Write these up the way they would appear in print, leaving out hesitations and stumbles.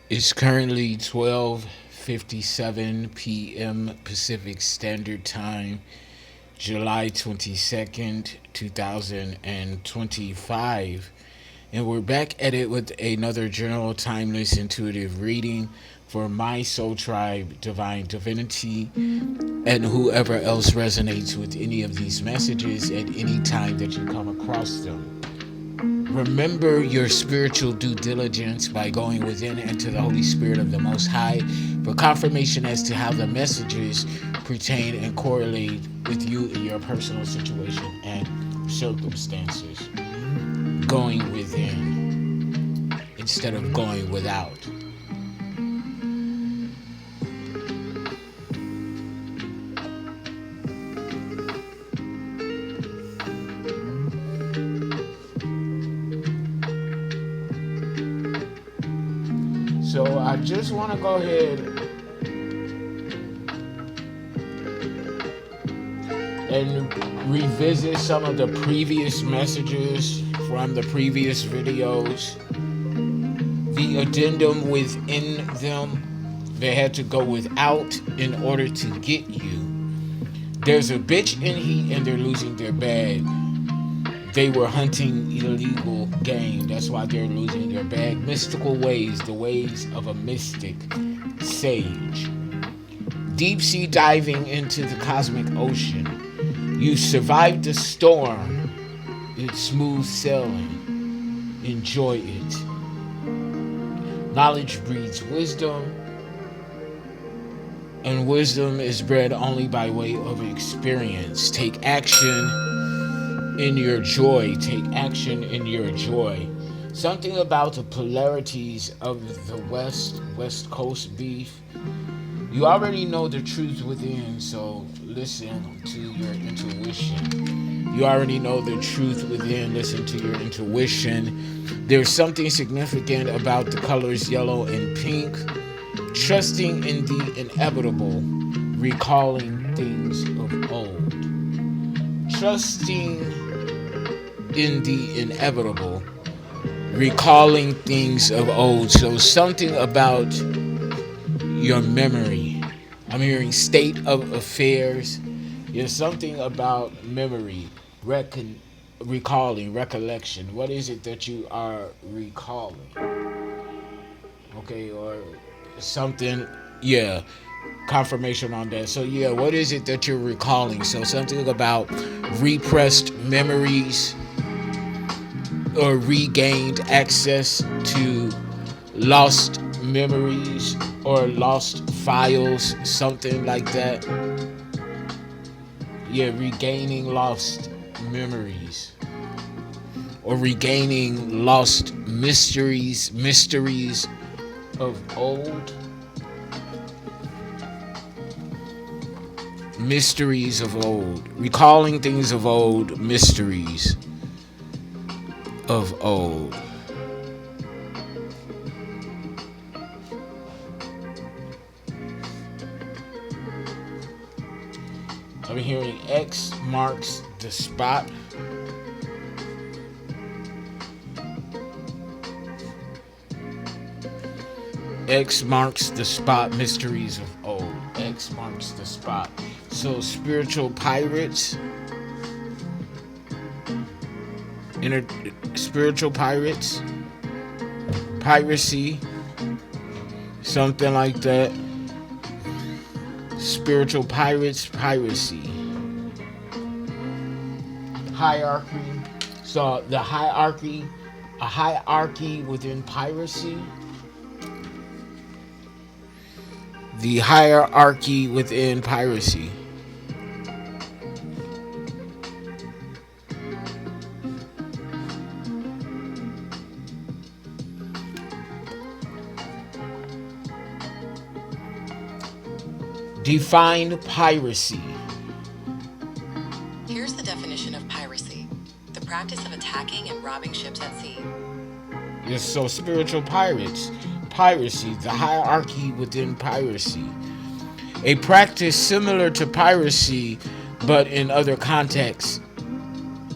It's currently 12:57 p.m. Pacific Standard Time, July 22nd, 2025. And we're back at it with another general timeless intuitive reading for my soul tribe, divine divinity, and whoever else resonates with any of these messages at any time that you come across them. Remember your spiritual due diligence by going within and to the Holy Spirit of the Most High for confirmation as to how the messages pertain and correlate with you in your personal situation and circumstances. Going within instead of going without. So I just want to go ahead and revisit some of the previous messages from the previous videos. The addendum within them, they had to go without in order to get you. There's a bitch in heat and they're losing their bag. They were hunting illegal game. That's why they're losing their bag. Mystical ways, the ways of a mystic sage. Deep sea diving into the cosmic ocean. You survived the storm. It's smooth sailing. Enjoy it. Knowledge breeds wisdom. And wisdom is bred only by way of experience. Take action in your joy. Take action in your joy. Something about the polarities of the West Coast beef. You already know the truth within, so listen to your intuition. You already know the truth within, listen to your intuition. There's something significant about the colors yellow and pink. Trusting in the inevitable, recalling things of old. Trusting in the inevitable, recalling things of old. So something about your memory. I'm hearing state of affairs. There's something about memory, recalling, recollection. What is it that you are recalling? Okay, or something, yeah, confirmation on that. So yeah, what is it that you're recalling? So something about repressed memories or regained access to lost memories or lost files, something like that. Yeah, regaining lost memories or regaining lost mysteries of old. Mysteries of old. Recalling things of old. Mysteries of old. I'm hearing X marks the spot. X marks the spot. Mysteries of old. X marks the spot. So spiritual pirates, spiritual pirates, piracy, something like that. Spiritual pirates, piracy, hierarchy. So the hierarchy, a hierarchy within piracy. The hierarchy within piracy. Define piracy. Here's the definition of piracy: the practice of attacking and robbing ships at sea. Yes, so spiritual pirates. Piracy, the hierarchy within piracy. A practice similar to piracy, but in other contexts,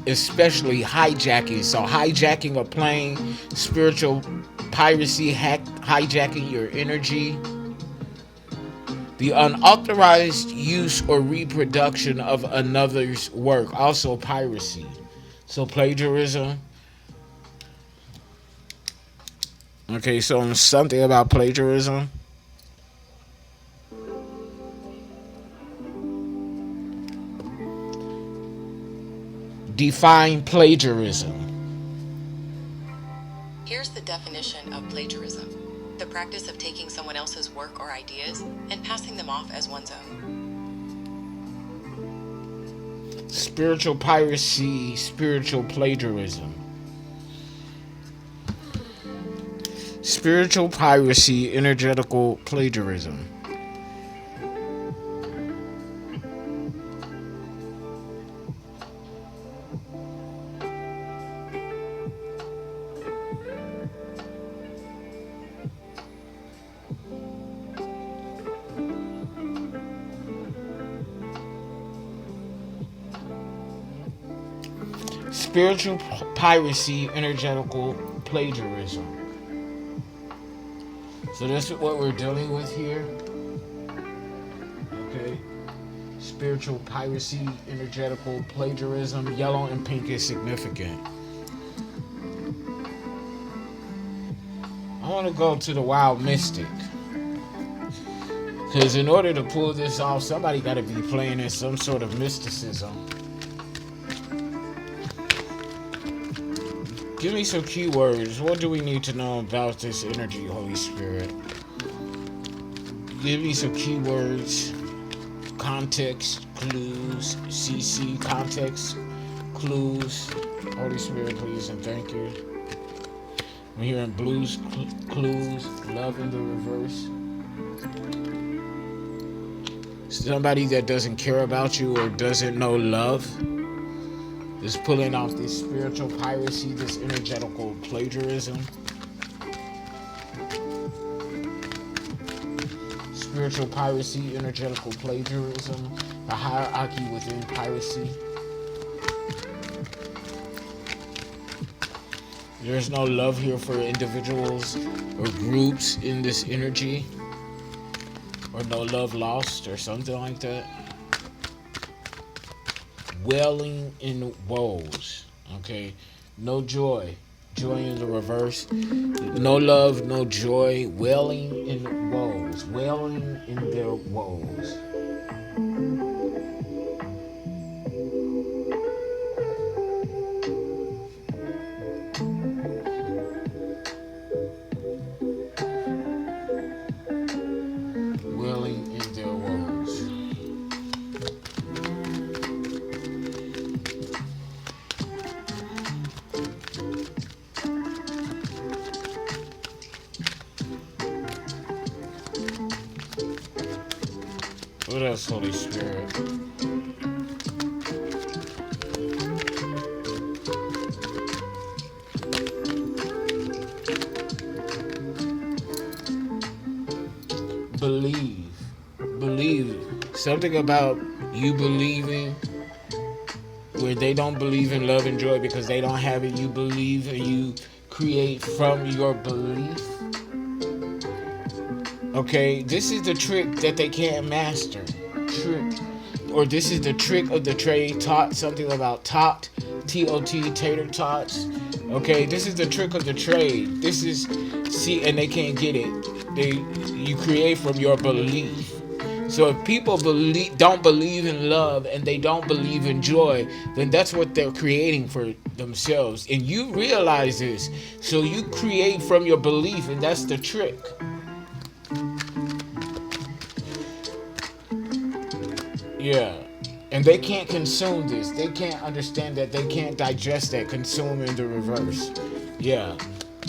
especially hijacking. So hijacking a plane, spiritual piracy, hijacking your energy. The unauthorized use or reproduction of another's work, also piracy. So plagiarism. Okay, so something about plagiarism. Define plagiarism. Here's the definition of plagiarism: the practice of taking someone else's work or ideas and passing them off as one's own. Spiritual piracy, spiritual plagiarism. Spiritual piracy, energetical plagiarism. Spiritual piracy, energetical plagiarism. So this is what we're dealing with here. Okay. Spiritual piracy, energetical plagiarism. Yellow and pink is significant. I want to go to the wild mystic. Because in order to pull this off, somebody got to be playing in some sort of mysticism. Give me some keywords. What do we need to know about this energy, Holy Spirit? Give me some keywords. Context, clues, CC, context, clues. Holy Spirit, please and thank you. I'm hearing blues, clues, love in the reverse. Somebody that doesn't care about you or doesn't know love is pulling off this spiritual piracy, this energetical plagiarism. Spiritual piracy, energetical plagiarism, the hierarchy within piracy. There's no love here for individuals or groups in this energy, or no love lost or something like that. Wailing in woes. Okay, no joy, joy in the reverse. No love, no joy. Wailing in woes, wailing in their woes. Wailing in their woes. What else, Holy Spirit? Believe. Something about you believing where they don't believe in love and joy because they don't have it. You believe and you create from your belief. Okay, this is the trick that they can't master. Trick or this is the trick of the trade taught, something about tot, T-O-T, tater tots. Okay, this is the trick of the trade. This is, see, and they can't get it. You create from your belief. So if people don't believe in love and they don't believe in joy, then that's what they're creating for themselves. And you realize this. So you create from your belief, and that's the trick. Yeah. And they can't consume this. They can't understand that. They can't digest that. Consume in the reverse. Yeah.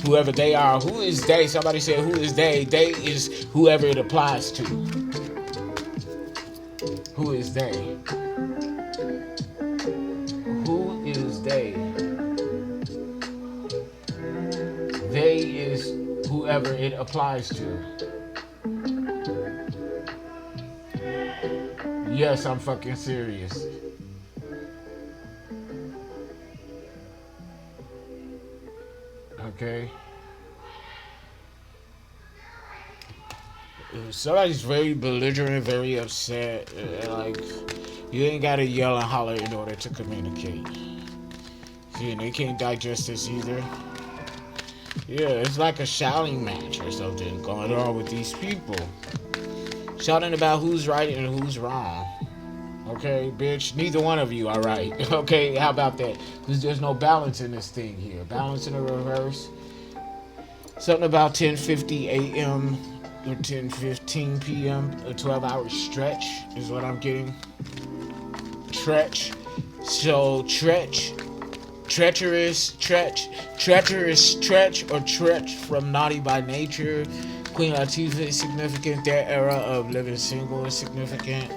Whoever they are. Who is they? Somebody said, who is they? They is whoever it applies to. Who is they? Who is they? They is whoever it applies to. Yes, I'm fucking serious. Okay. Somebody's very belligerent, very upset. Like, you ain't gotta yell and holler in order to communicate. See, and they can't digest this either. Yeah, it's like a shouting match or something going on with these people. Shouting about who's right and who's wrong. Okay, bitch, neither one of you are right. Okay, how about that? Because there's no balance in this thing here. Balance in the reverse. Something about 10:50 a.m. or 10:15 p.m. A 12-hour stretch is what I'm getting. Tretch. So tretch. Treacherous, tretch, or tretch from Naughty by Nature. Queen Latifah is significant. Their era of living single is significant.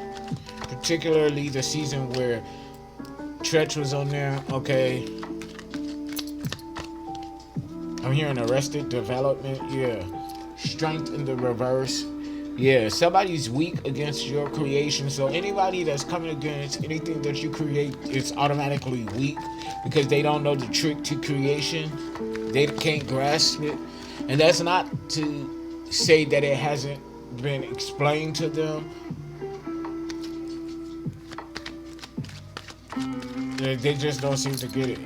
Particularly the season where Tretch was on there. Okay. I'm hearing Arrested Development. Yeah. Strength in the reverse. Yeah. Somebody's weak against your creation. So anybody that's coming against anything that you create is automatically weak because they don't know the trick to creation. They can't grasp it. And that's not to say that it hasn't been explained to them. They just don't seem to get it.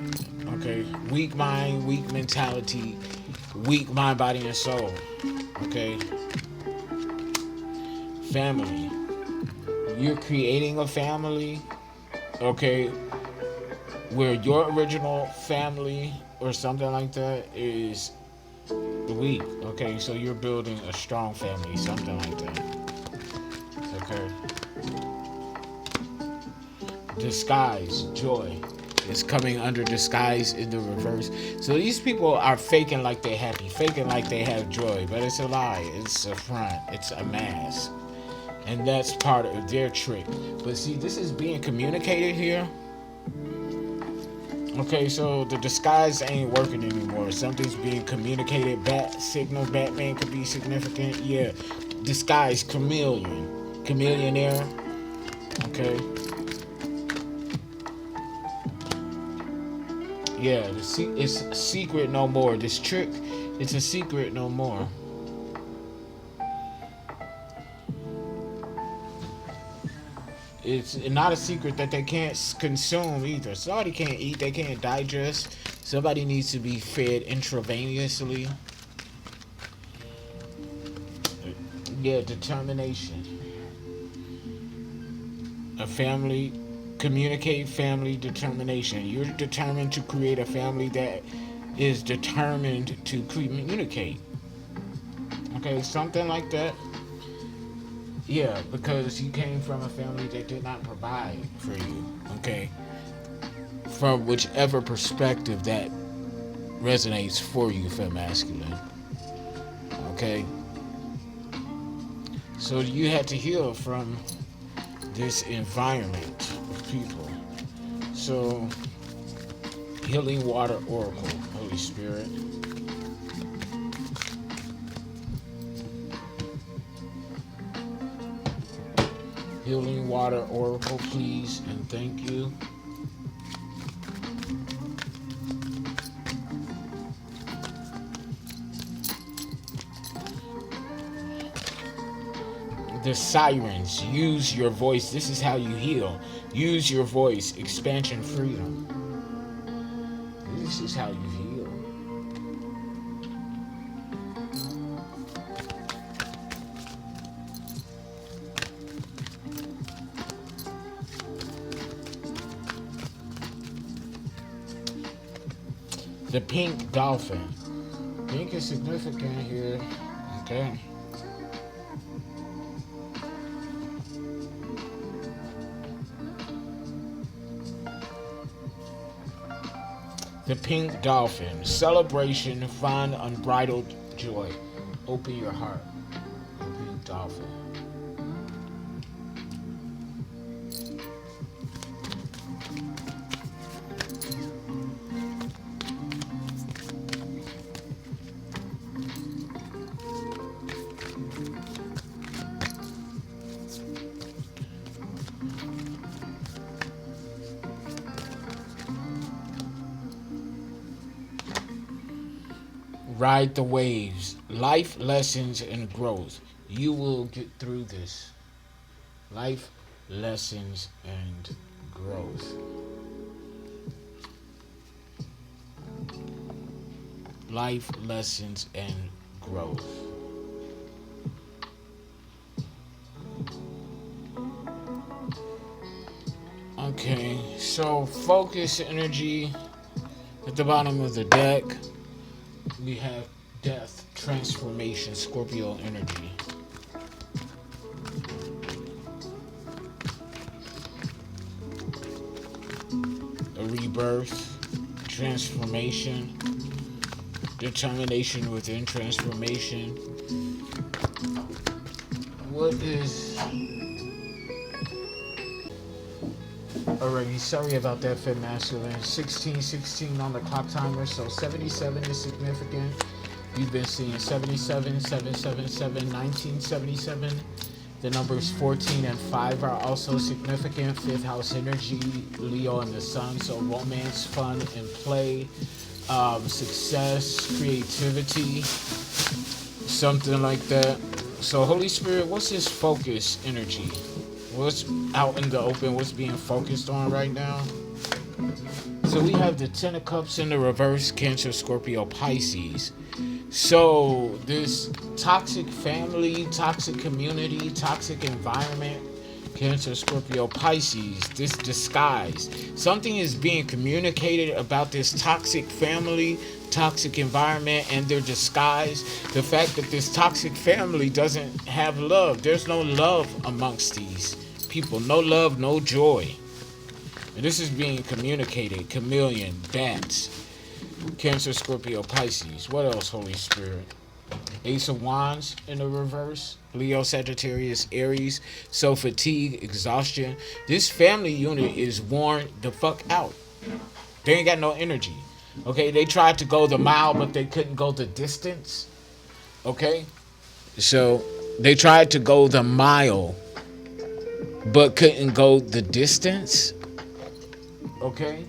Okay, weak mind, weak mentality, weak mind, body, and soul. Okay, family. You're creating a family. Okay, where your original family or something like that is weak. Okay, so you're building a strong family, something like that. Okay. Disguise, joy is coming under disguise in the reverse. So these people are faking like they're happy, faking like they have joy, but it's a lie. It's a front. It's a mask. And that's part of their trick. But see, this is being communicated here. Okay, so the disguise ain't working anymore. Something's being communicated. Bat signal, Batman could be significant. Yeah. Disguise, chameleon. Chameleonaire. Okay. Yeah, it's a secret no more. This trick, it's a secret no more. It's not a secret that they can't consume either. Somebody can't eat, they can't digest. Somebody needs to be fed intravenously. Yeah, determination. A family. Communicate, family, determination. You're determined to create a family that is determined to communicate. Okay, something like that. Yeah, because you came from a family that did not provide for you. Okay, from whichever perspective that resonates for you, fem masculine. Okay, so you had to heal from this environment of people. So, Healing Water Oracle, Holy Spirit. Healing Water Oracle, please, and thank you. the sirens. Use your voice. This is how you heal. Use your voice. Expansion freedom. This is how you heal. The pink dolphin. Pink is significant here. Okay. The pink dolphin. Celebration, fun, unbridled joy. Open your heart. The pink dolphin. Ride the waves. Life lessons and growth. You will get through this. Life lessons and growth. Life lessons and growth. Okay, so focus energy at the bottom of the deck. We have death, transformation, Scorpio energy. A rebirth, transformation, determination within transformation. What is... Alrighty, sorry about that, Fed Masculine. 1616 on the clock timer, so 77 is significant. You've been seeing 77, 777, 1977. The numbers 14 and 5 are also significant. Fifth house energy, Leo and the sun, so romance, fun, and play. Success, creativity, something like that. So Holy Spirit, what's his focus energy? What's out in the open? What's being focused on right now? So we have the Ten of Cups in the reverse, Cancer, Scorpio, Pisces. So this toxic family, toxic community, toxic environment, Cancer, Scorpio, Pisces, this disguise. Something is being communicated about this toxic family, toxic environment, and their disguise. The fact that this toxic family doesn't have love. There's no love amongst these people. No love, no joy. And this is being communicated. Chameleon, bats, Cancer, Scorpio, Pisces. What else, Holy Spirit? Ace of Wands in the reverse. Leo, Sagittarius, Aries. So fatigue, exhaustion. This family unit is worn the fuck out. They ain't got no energy. Okay, they tried to go the mile, but they couldn't go the distance. Okay? So they tried to go the mile, but couldn't go the distance. Okay?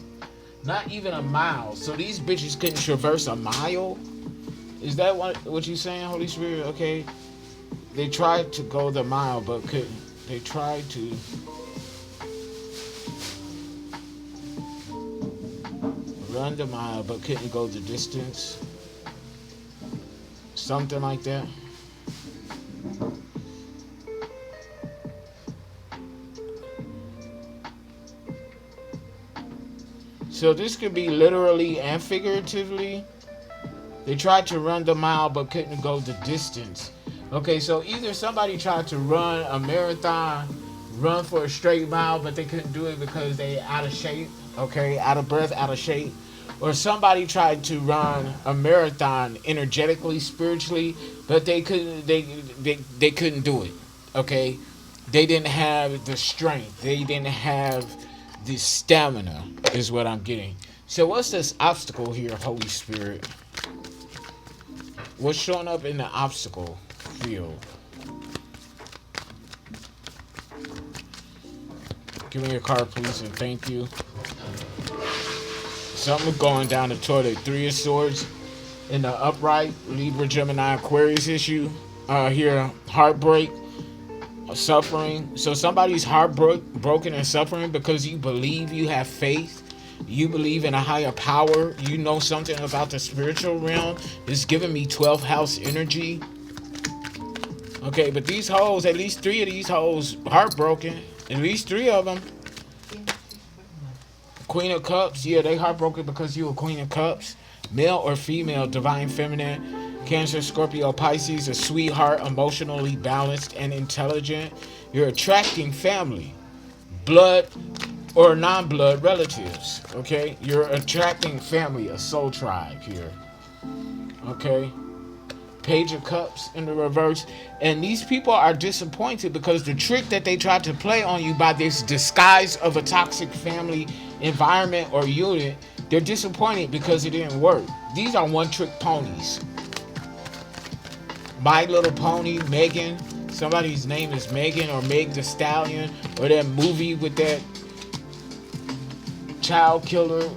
Not even a mile. So these bitches couldn't traverse a mile? Is that what you're saying, Holy Spirit? Okay. They tried to go the mile, but couldn't. They tried to run the mile, but couldn't go the distance. Something like that. So this could be literally and figuratively. They tried to run the mile but couldn't go the distance. Okay, so either somebody tried to run a marathon, run for a straight mile, but they couldn't do it because they out of shape, okay, out of breath, out of shape. Or somebody tried to run a marathon energetically, spiritually, but they couldn't do it. Okay? They didn't have the strength. They didn't have the stamina, is what I'm getting. So what's this obstacle here, Holy Spirit? What's showing up in the obstacle field? Give me your card, please, and thank you. Something going down the toilet. Three of Swords in the upright. Libra, Gemini, Aquarius issue. Here, heartbreak. Suffering. So somebody's broken and suffering because you believe, you have faith, you believe in a higher power, you know something about the spiritual realm. It's giving me 12th house energy. Okay, but these hoes, at least 3 of these hoes heartbroken. At least 3 of them. Queen of Cups, yeah, they heartbroken because you a Queen of Cups. Male or female, divine feminine, Cancer, Scorpio, Pisces, a sweetheart, emotionally balanced and intelligent. You're attracting family, blood or non-blood relatives. Okay, you're attracting family, a soul tribe here. Okay, Page of Cups in the reverse. And these people are disappointed because the trick that they tried to play on you by this disguise of a toxic family environment or unit, they're disappointed because it didn't work. These are one-trick ponies. My Little Pony, Megan. Somebody's name is Megan or Meg the Stallion. Or that movie with that child killer,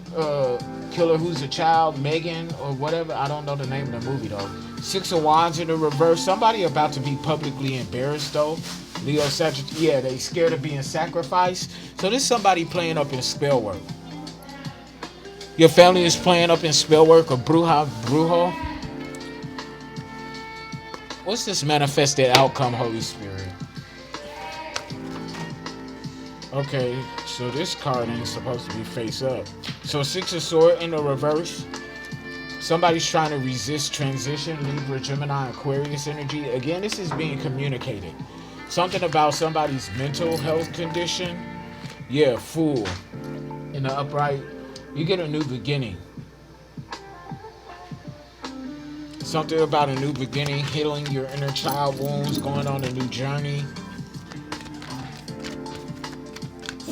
killer who's a child, Megan or whatever. I don't know the name of the movie though. 6 of Wands in the reverse. Somebody about to be publicly embarrassed though. Leo, Sagittarius, yeah, they scared of being sacrificed. So this is somebody playing up in spell work. Your family is playing up in spell work or brujo. What's this manifested outcome, Holy Spirit? Okay, so this card ain't supposed to be face up. So 6 of Swords in the reverse. Somebody's trying to resist transition, Libra, Gemini, Aquarius energy. Again, this is being communicated. Something about somebody's mental health condition. Yeah, Fool. In the upright, you get a new beginning. Something about a new beginning, healing your inner child wounds, going on a new journey.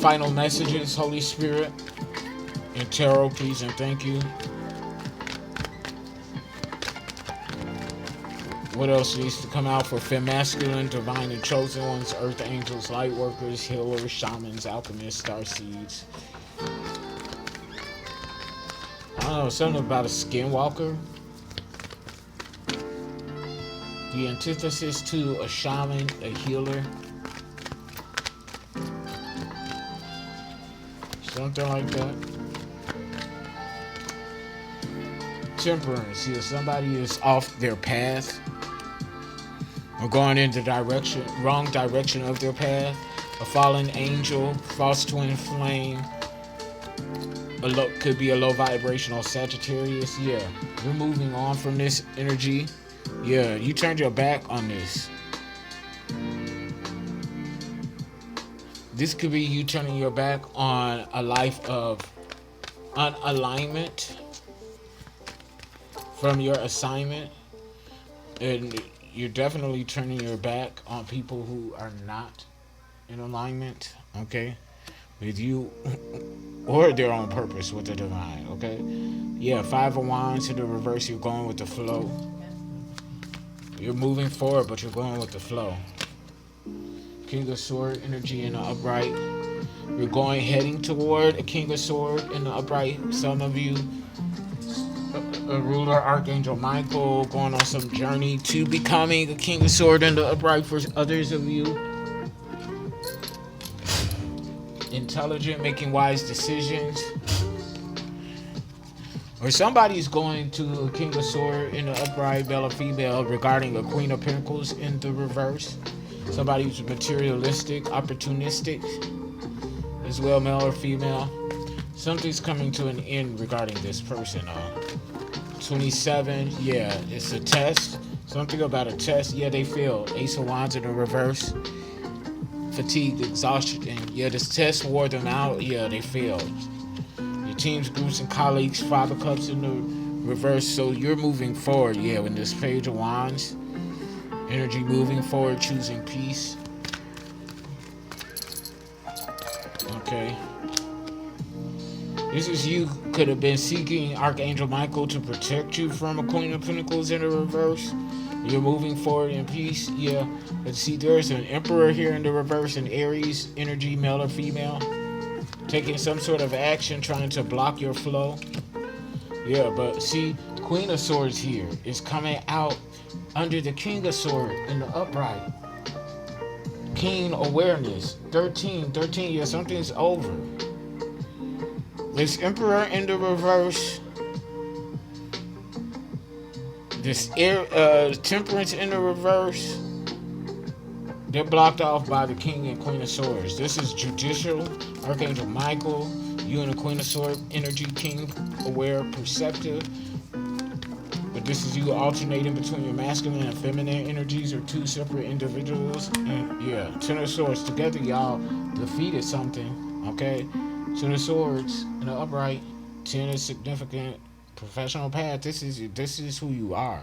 Final messages, Holy Spirit. And tarot, please and thank you. What else needs to come out for Femme Masculine, Divine and Chosen Ones, Earth Angels, Light Workers, Healers, Shamans, Alchemists, Starseeds. I don't know, something about a Skinwalker. The antithesis to a shaman, a healer. Something like that. Temperance. Here, somebody is off their path. Or going in the wrong direction of their path. A fallen angel, false twin flame. Could be a low vibrational Sagittarius. Yeah, you're moving on from this energy. Yeah, you turned your back on this. This could be you turning your back on a life of unalignment from your assignment. And you're definitely turning your back on people who are not in alignment, okay, with you or their own purpose with the divine, okay? Yeah, 5 of Wands in the reverse, you're going with the flow. You're moving forward, but you're going with the flow. King of Sword energy in the upright. You're heading toward a King of Sword in the upright. Some of you, a ruler, Archangel Michael, going on some journey to becoming a King of Sword in the upright. For others of you, intelligent, making wise decisions. Or somebody's going to a King of Sword in the upright, male or female, regarding a Queen of Pentacles in the reverse. Somebody who's materialistic, opportunistic, as well, male or female. Something's coming to an end regarding this person. 27, yeah, it's a test. Something about a test. Yeah, they failed. Ace of Wands in the reverse. Fatigue, exhaustion. Yeah, this test wore them out. Yeah, they failed. Your teams, groups, and colleagues. 5 of Cups in the reverse. So you're moving forward. Yeah, with this Page of Wands. Energy moving forward, choosing peace. Okay. This is you could have been seeking Archangel Michael to protect you from a Queen of Pentacles in the reverse. You're moving forward in peace. Yeah. Let's see, there's an Emperor here in the reverse, an Aries energy, male or female. Taking some sort of action, trying to block your flow. Yeah, but see, Queen of Swords here is coming out under the King of Swords in the upright. keen awareness. 13, yeah, something's over. This Emperor in the reverse. This Temperance in the reverse. They're blocked off by the King and Queen of Swords. This is judicial. Archangel Michael, you and the Queen of Swords energy, King, aware, perceptive. But this is you alternating between your masculine and feminine energies, or two separate individuals. And yeah, Ten of Swords. Together, y'all defeated something. Okay? Ten of Swords in the upright. 10 is significant. Professional path. This is who you are.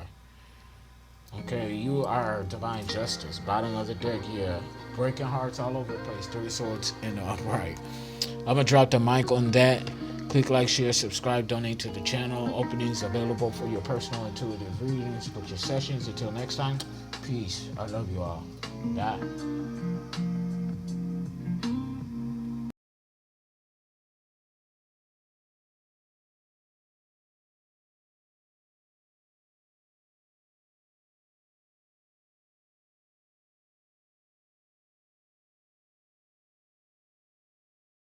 Okay, you are divine justice. Bottom of the deck, yeah. Breaking hearts all over the place. 3 swords in the upright. I'm gonna drop the mic on that. Click like, share, subscribe, donate to the channel. Openings available for your personal intuitive readings. Book your sessions. Until next time, peace. I love you all. Bye.